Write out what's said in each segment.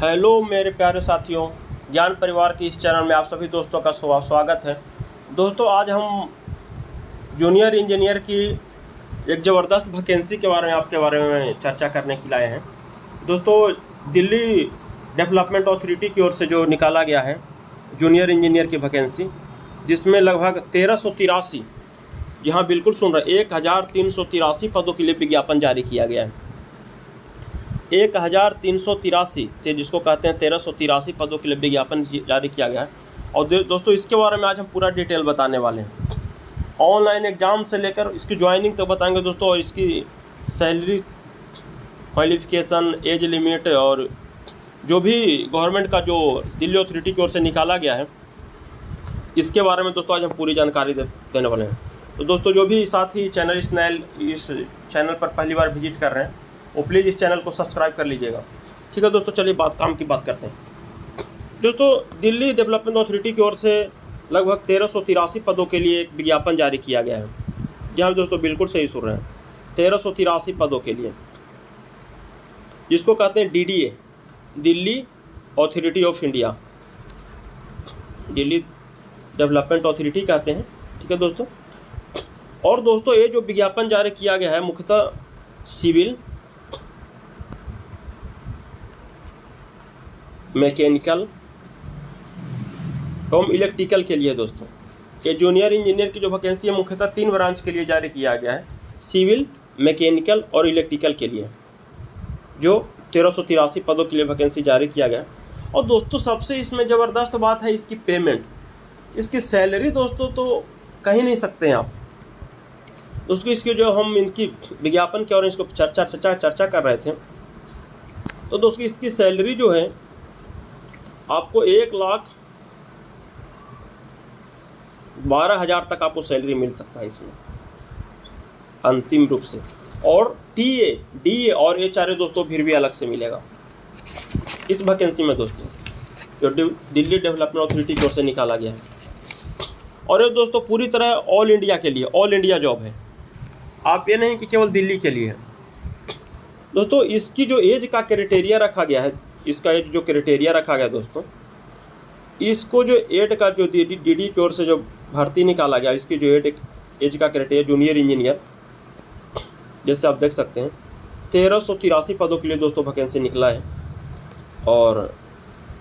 Hello मेरे प्यारे साथियों, ज्ञान परिवार के इस चैनल में आप सभी दोस्तों का स्वागत है। दोस्तों, आज हम जूनियर इंजीनियर की एक ज़बरदस्त वैकेंसी के बारे में चर्चा करने के लिए आए हैं। दोस्तों, दिल्ली डेवलपमेंट अथॉरिटी की ओर से जो निकाला गया है जूनियर इंजीनियर की वैकेंसी, जिसमें लगभग 1383, जी हाँ बिल्कुल सुन रहे, 1383 पदों के लिए विज्ञापन जारी किया गया है। 1383 थे, जिसको कहते हैं 1383 पदों के लिए विज्ञापन जारी किया गया है। और दोस्तों, इसके बारे में आज हम पूरा डिटेल बताने वाले हैं। ऑनलाइन एग्ज़ाम से लेकर इसकी ज्वाइनिंग तक बताएंगे दोस्तों, और इसकी सैलरी, क्वालिफिकेशन, एज लिमिट और जो भी गवर्नमेंट का जो दिल्ली अथॉरिटी की ओर से निकाला गया है, इसके बारे में दोस्तों आज हम पूरी जानकारी देने वाले हैं। तो दोस्तों, जो भी साथी इस चैनल पर पहली बार विजिट कर रहे हैं, वो प्लीज़ इस चैनल को सब्सक्राइब कर लीजिएगा। ठीक है दोस्तों, चलिए काम की बात करते हैं। दोस्तों, दिल्ली डेवलपमेंट अथॉरिटी की ओर से लगभग 1383 पदों के लिए एक विज्ञापन जारी किया गया है। जी हाँ दोस्तों, बिल्कुल सही सुन रहे हैं, 1383 पदों के लिए, जिसको कहते हैं DDA, Delhi authority of India, Delhi development authority कहते हैं। ठीक है दोस्तों, और दोस्तों ये जो विज्ञापन जारी किया गया है मुख्यतः सिविल, मैकेनिकल एवं इलेक्ट्रिकल के लिए। दोस्तों, ये जूनियर इंजीनियर की जो वैकेंसी है मुख्यतः 3 ब्रांच के लिए जारी किया गया है, सिविल, मैकेनिकल और इलेक्ट्रिकल के लिए, जो 1383 पदों के लिए वैकेंसी जारी किया गया। और दोस्तों, सबसे इसमें ज़बरदस्त बात है इसकी पेमेंट, इसकी सैलरी। दोस्तों, तो कहीं नहीं सकते हैं आप। दोस्तों, इसकी जो हम इनकी विज्ञापन की और इसको चर्चा कर रहे थे, तो दोस्तों इसकी सैलरी जो है आपको 1,12,000 तक आपको सैलरी मिल सकता है इसमें अंतिम रूप से। और DA और HRA दोस्तों फिर भी अलग से मिलेगा इस वैकेंसी में दोस्तों, जो दिल्ली डेवलपमेंट अथॉरिटी की ओर से निकाला गया है। और ये दोस्तों पूरी तरह ऑल इंडिया के लिए, ऑल इंडिया जॉब है, आप ये नहीं कि केवल दिल्ली के लिए है। दोस्तों, इसकी जो एज का क्राइटेरिया रखा गया है, इसका एज जो क्राइटेरिया रखा गया दोस्तों, इसको जो एड का जो DD की ओर से जो भर्ती निकाला गया, इसकी जो एज का क्राइटेरिया जूनियर इंजीनियर, जैसे आप देख सकते हैं 1383 पदों के लिए दोस्तों वैकेंसी निकला है। और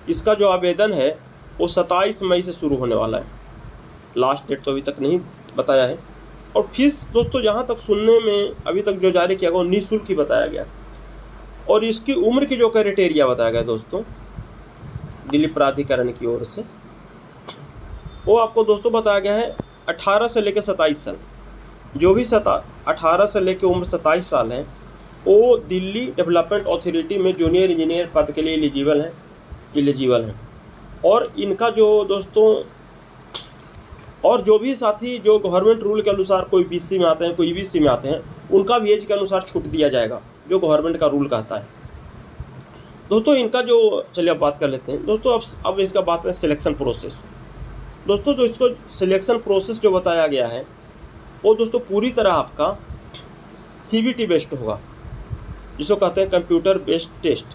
इसका जो आवेदन है वो 27 मई से शुरू होने वाला है। लास्ट डेट तो अभी तक नहीं बताया है। और फीस दोस्तों, जहाँ तक सुनने में अभी तक जो जारी किया गया वो निःशुल्क ही बताया गया। और इसकी उम्र की जो क्राइटेरिया बताया गया दोस्तों दिल्ली प्राधिकरण की ओर से, वो आपको दोस्तों बताया गया है 18 से लेकर 27 साल। जो भी 18 से लेकर उम्र 27 साल है, वो दिल्ली डेवलपमेंट अथॉरिटी में जूनियर इंजीनियर पद के लिए एलिजिबल हैं। और इनका जो दोस्तों, और जो भी साथी जो गवर्नमेंट रूल के अनुसार कोई BC में आते हैं, कोई EBC में आते हैं, उनका भी एज के अनुसार छूट दिया जाएगा, जो गवर्नमेंट का रूल कहता है। दोस्तों, इनका जो, चलिए अब बात कर लेते हैं दोस्तों। अब इसका बात है सिलेक्शन प्रोसेस। दोस्तों, जो इसको सिलेक्शन प्रोसेस जो बताया गया है, वो दोस्तों पूरी तरह आपका CBT बेस्ड होगा, जिसको कहते हैं computer based test.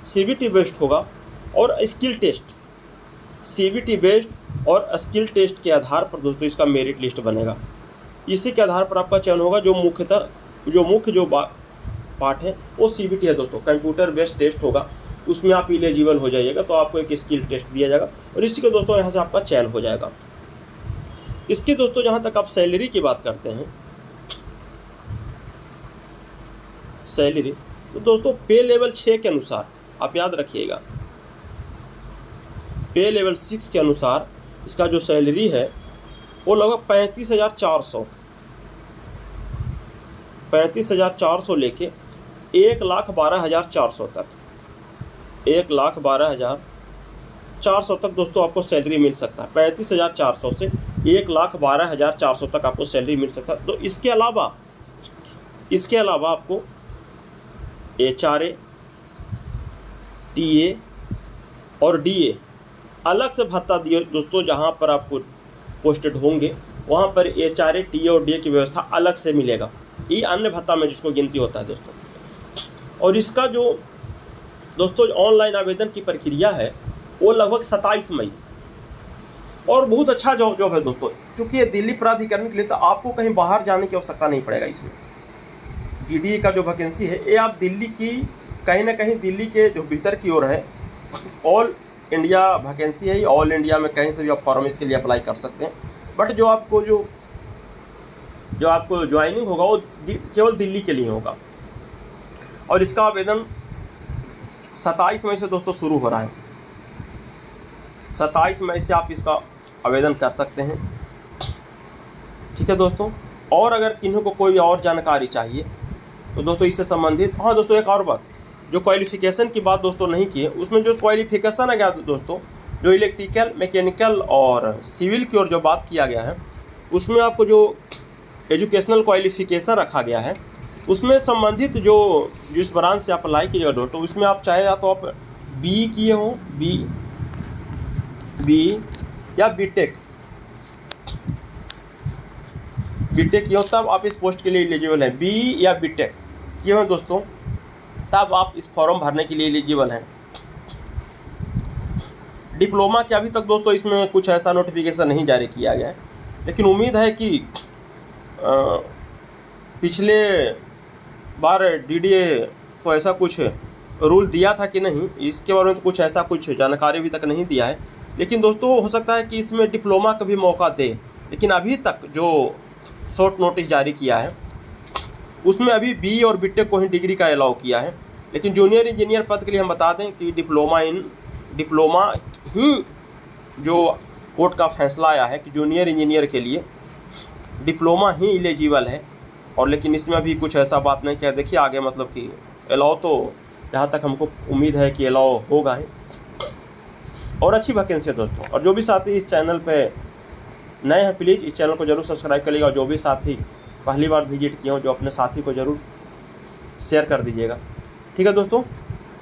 CBT based होगा और स्किल टेस्ट, CBT बेस्ड और स्किल टेस्ट के आधार पर दोस्तों इसका मेरिट लिस्ट बनेगा। इसी के आधार पर आपका चयन होगा। जो मुख्य पार्ट है वो CBT है दोस्तों, कंप्यूटर बेस्ड टेस्ट होगा, उसमें आप एलिजिबल हो जाइएगा तो आपको एक स्किल टेस्ट दिया जाएगा, और इसी के दोस्तों यहाँ से आपका चयन हो जाएगा। इसकी दोस्तों जहाँ तक आप सैलरी की बात करते हैं, सैलरी तो दोस्तों पे लेवल 6 के अनुसार, आप याद रखिएगा, पे लेवल 6 के अनुसार इसका जो सैलरी है वो लगभग 35,400 लेके 1,12,400 तक, 1,12,400 तक दोस्तों आपको सैलरी मिल सकता है। 35,400 से 1,12,400 तक आपको सैलरी मिल सकता है। तो इसके अलावा आपको HRA, TA और DA अलग से भत्ता दिए दोस्तों। जहाँ पर आपको पोस्टेड होंगे वहाँ पर HRA, TA और DA की व्यवस्था अलग से मिलेगा। ये अन्य भत्ता में जिसको गिनती होता है दोस्तों। और इसका जो दोस्तों ऑनलाइन आवेदन की प्रक्रिया है वो लगभग 27 मई, और बहुत अच्छा जॉब है दोस्तों, क्योंकि ये दिल्ली प्राधिकरण के लिए, तो आपको कहीं बाहर जाने की आवश्यकता नहीं पड़ेगा। इसमें DDA का जो वैकेंसी है ये आप दिल्ली की, कहीं ना कहीं दिल्ली के जो भीतर की ओर है, ऑल इंडिया वैकेंसी है। ऑल इंडिया में कहीं से भी आप फॉर्म इसके लिए अप्लाई कर सकते हैं, बट जो आपको ज्वाइनिंग होगा वो केवल दिल्ली के लिए होगा। और इसका आवेदन 27 मई से दोस्तों शुरू हो रहा है। 27 मई से आप इसका आवेदन कर सकते हैं, ठीक है दोस्तों। और अगर किन्हीं को कोई और जानकारी चाहिए तो दोस्तों इससे संबंधित, हाँ दोस्तों एक और बात, जो क्वालिफ़िकेशन की बात दोस्तों नहीं की है, उसमें जो क्वालिफ़िकेशन है क्या दोस्तों, जो इलेक्ट्रिकल, मैकेनिकल और सिविल की ओर जो बात किया गया है, उसमें आपको जो एजुकेशनल क्वालिफ़िकेशन रखा गया है, उसमें संबंधित जो जिस ब्रांच से आप अप्लाई कीजिएगा दोस्तों, उसमें आप चाहे या तो आप BE किए हों, BE या बीटेक किए हो, तब आप इस पोस्ट के लिए एलिजिबल हैं। BE या बीटेक किए हो दोस्तों, तब आप इस फॉर्म भरने के लिए एलिजिबल हैं। डिप्लोमा के अभी तक दोस्तों इसमें कुछ ऐसा नोटिफिकेशन नहीं जारी किया गया है, लेकिन उम्मीद है कि पिछले बार DDA तो ऐसा कुछ रूल दिया था कि नहीं, इसके बारे में तो कुछ ऐसा कुछ जानकारी अभी तक नहीं दिया है। लेकिन दोस्तों हो सकता है कि इसमें डिप्लोमा का भी मौका दे, लेकिन अभी तक जो शॉर्ट नोटिस जारी किया है उसमें अभी BE और बीटेक को ही डिग्री का अलाउ किया है। लेकिन जूनियर इंजीनियर पद के लिए हम बता दें कि डिप्लोमा ही, जो कोर्ट का फैसला आया है कि जूनियर इंजीनियर के लिए डिप्लोमा ही एलिजिबल है। और लेकिन इसमें अभी कुछ ऐसा बात नहीं किया, देखिए आगे मतलब कि अलाउ तो जहाँ तक हमको उम्मीद है कि अलाउ होगा ही। और अच्छी वैकेंसी है दोस्तों। और जो भी साथी इस चैनल पे नए हैं, प्लीज़ इस चैनल को जरूर सब्सक्राइब करिएगा, और जो भी साथी पहली बार विजिट किए हो, जो अपने साथी को ज़रूर शेयर कर दीजिएगा, ठीक है दोस्तों।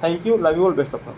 Thank you, love you all, best of luck.